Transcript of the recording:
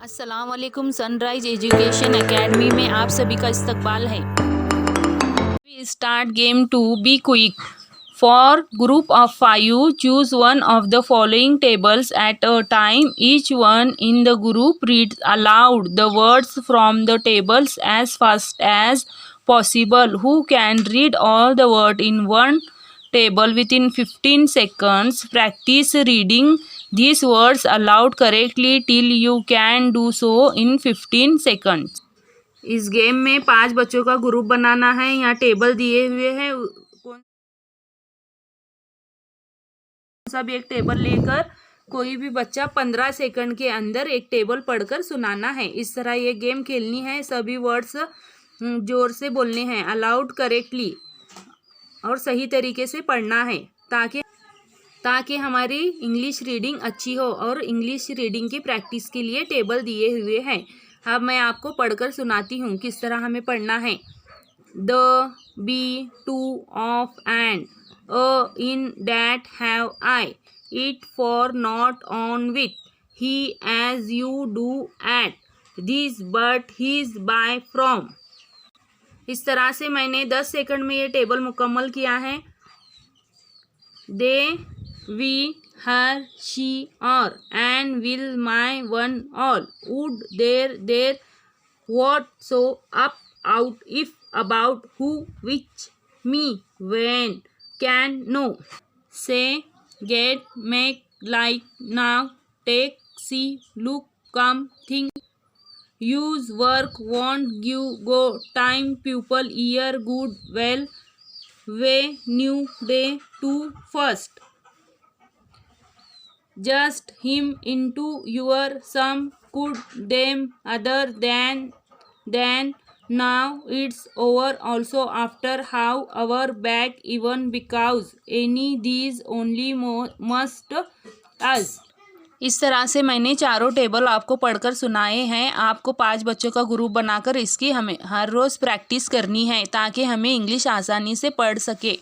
अस्सलाम वालेकुम। Sunrise education academy में आप सभी का इस्तकबाल है। We start game 2। Be quick. For group of 5, choose one of the following tables at a time. Each one in the group reads aloud the words from the tables as fast as possible. Who can read all the word in one table within 15 seconds? Practice reading these words aloud correctly till you can do so in 15 seconds. इस game में 5 बच्चों का group बनाना है। यहाँ table दिए हुए हैं। कौन सा भी एक टेबल लेकर कोई भी बच्चा 15 सेकंड के अंदर एक टेबल पढ़कर सुनाना है। इस तरह ये गेम खेलनी है। सभी वर्ड्स जोर से बोलने हैं, अलाउड करेक्टली, और सही तरीके से पढ़ना है ताकि हमारी इंग्लिश रीडिंग अच्छी हो। और इंग्लिश रीडिंग की प्रैक्टिस के लिए टेबल दिए हुए हैं। अब मैं आपको पढ़कर सुनाती हूँ किस तरह हमें पढ़ना है। The, be, to, of, and, a, in, that, have, I, it, for, not, on, with, he, as, you, do, at, this, but, his, by, from. इस तरह से मैंने 10 सेकंड में ये टेबल मुकम्मल किया है। They, we, her, she, our, and, will, my, one, all, would, there, what, so, up, out, if, about, who, which, me, when, can, no, say, get, make, like, now, take, see, look, come, think, use, work, want, give, go, time, pupil, year, good, well, way, new, day, to, first, just, him, into, your, some, could, them, other, then, now, it's, over, also, after, how, our, back, even, because, any, these, only, must, as। इस तरह से मैंने चारों table आपको पढ़कर सुनाए हैं। आपको 5 बच्चों का ग्रुप बनाकर इसकी हमें हर रोज़ प्रैक्टिस करनी है ताकि हमें इंग्लिश आसानी से पढ़ सके।